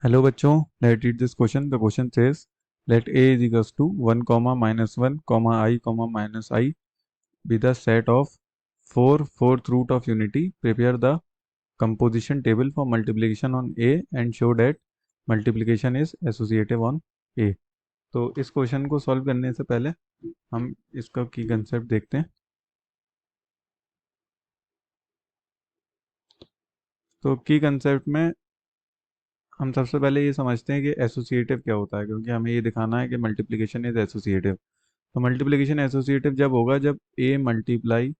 Hello बच्चों, let's read this question. The question says, let a is equals to 1 comma minus 1 comma minus I be the set of 4 fourth root of unity. Prepare the composition table for multiplication on a and show that multiplication is associative on a. तो इस question को solve करने से पहले हम इसका की concept देखते हैं। तो की कंसेप्ट में हम सबसे पहले ये समझते हैं कि एसोसिएटिव क्या होता है, क्योंकि हमें ये दिखाना है कि मल्टीप्लिकेशन इज एसोसिएटिव। तो मल्टीप्लिकेशन एसोसिएटिव जब होगा जब a multiply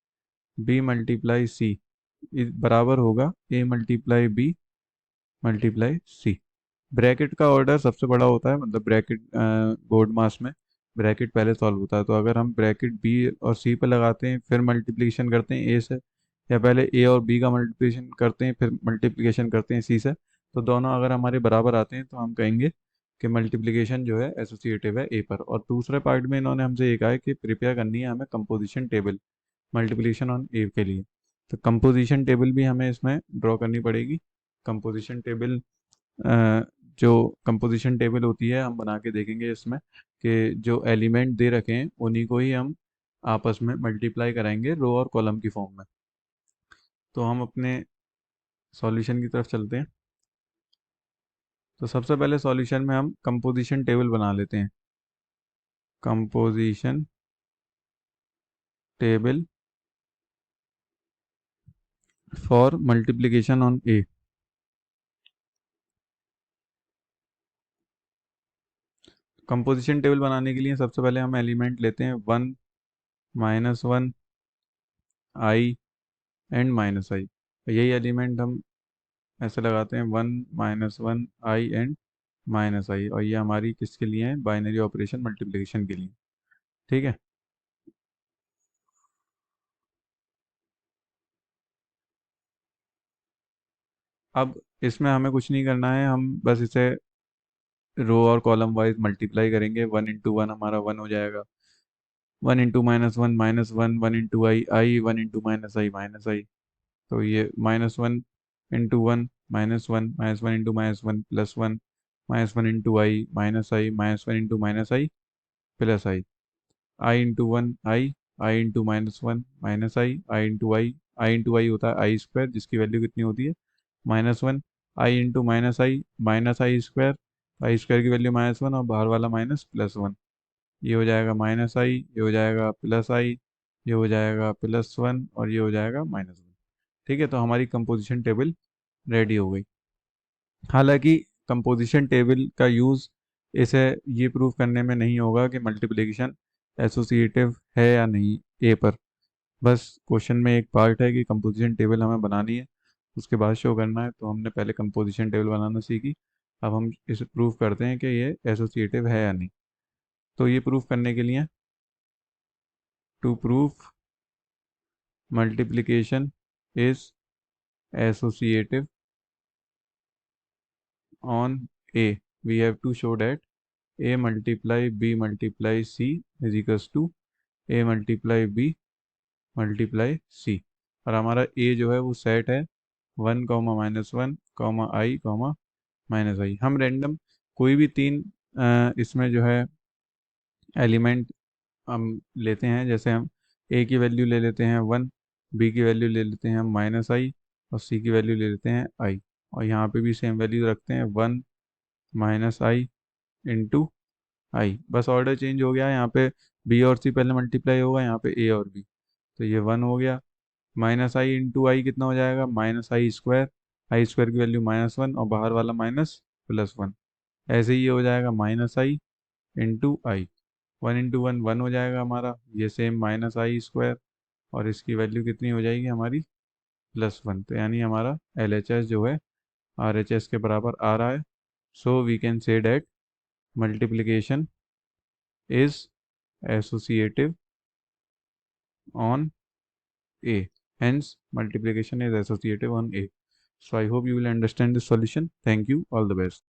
b multiply C बराबर होगा a multiply b multiply C. Bracket का ऑर्डर सबसे बड़ा होता है, मतलब ब्रैकेट बोर्ड मास में ब्रैकेट पहले सॉल्व होता है। तो अगर हम ब्रैकेट b और c पे लगाते हैं फिर मल्टीप्लिकेशन करते हैं a से, या पहले a और b का मल्टीप्लिकेशन करते हैं फिर मल्टीप्लिकेशन करते हैं c से, तो दोनों अगर हमारे बराबर आते हैं तो हम कहेंगे कि मल्टीप्लिकेशन जो है एसोसिएटिव है ए पर। और दूसरे पार्ट में इन्होंने हमसे ये कहा है कि प्रिपेयर करनी है हमें कंपोजिशन टेबल मल्टीप्लिकेशन ऑन ए के लिए। तो कंपोजिशन टेबल भी हमें इसमें ड्रॉ करनी पड़ेगी। कंपोजिशन टेबल जो कंपोजिशन टेबल होती है हम बना के देखेंगे इसमें कि जो एलिमेंट दे रखे हैं उन्हीं को ही हम आपस में मल्टीप्लाई कराएंगे रो और कॉलम की फॉर्म में। तो हम अपने सॉल्यूशन की तरफ चलते हैं। तो सबसे पहले सॉल्यूशन में हम कंपोजिशन टेबल बना लेते हैं। Composition table for multiplication on A. Composition table बनाने के लिए सबसे पहले हम एलिमेंट लेते हैं 1 माइनस 1 आई एंड माइनस आई। यही एलिमेंट हम ऐसे लगाते हैं 1 माइनस 1 आई एंड माइनस आई, और ये हमारी किसके लिए है, बाइनरी ऑपरेशन मल्टीप्लिकेशन के लिए। ठीक है। अब इसमें हमें कुछ नहीं करना है, हम बस इसे रो और कॉलम वाइज मल्टीप्लाई करेंगे। 1 इंटू 1 हमारा 1 हो जाएगा, 1 इंटू माइनस वन 1 आई 1 इंटू माइनस आई। तो ये -1 इंटू 1 -1 इंटू -1 +1 -1 इंटू आई प्लस आई इंटू 1 आई इंटू -1 माइनस आई इंटू आई होता है आई स्क्वायर, जिसकी वैल्यू कितनी होती है -1। आई इंटू माइनस आई स्क्वायर की वैल्यू -1 और बाहर वाला माइनस +1। ये हो जाएगा -i, ये हो जाएगा +i, ये हो जाएगा +1 और ये हो जाएगा -1। ठीक है, तो हमारी कंपोजिशन टेबल रेडी हो गई। हालांकि कंपोजिशन टेबल का यूज़ इसे ये प्रूव करने में नहीं होगा कि मल्टीप्लिकेशन एसोसिएटिव है या नहीं ए पर। बस क्वेश्चन में एक पार्ट है कि कंपोजिशन टेबल हमें बनानी है, उसके बाद शो करना है। तो हमने पहले कंपोजिशन टेबल बनाना सीखी, अब हम इसे प्रूव करते हैं कि ये एसोसिएटिव है या नहीं। तो ये प्रूव करने के लिए to prove multiplication is associative on A, we have to show that A multiply B multiply C is equals to A multiply B multiply C। और हमारा A जो है वो सेट है 1 कॉमा -1 कॉमा आई कॉमा माइनस आई। हम random कोई भी तीन इसमें जो है एलिमेंट हम लेते हैं। जैसे हम ए की वैल्यू ले लेते हैं 1, बी की वैल्यू ले लेते हैं हम -i और सी की वैल्यू ले लेते हैं आई। और यहाँ पे भी सेम वैल्यू रखते हैं 1 -i इंटू आई। बस ऑर्डर चेंज हो गया, यहाँ पे बी और सी पहले मल्टीप्लाई होगा, यहाँ पे ए और बी। तो ये 1 हो गया। -i इंटू आई कितना हो जाएगा, -i स्क्वायर, आई स्क्वायर की वैल्यू -1 और बाहर वाला +1। ऐसे ही ये हो जाएगा -i इंटू आई। 1 इंटू 1 1 हो जाएगा हमारा, ये सेम -i स्क्वायर और इसकी वैल्यू कितनी हो जाएगी हमारी +1। तो यानी हमारा LHS जो है RHS के बराबर आ रहा है। So we can say that multiplication is associative on A, hence multiplication is associative on A. So I hope you will understand this solution. Thank you, all the best.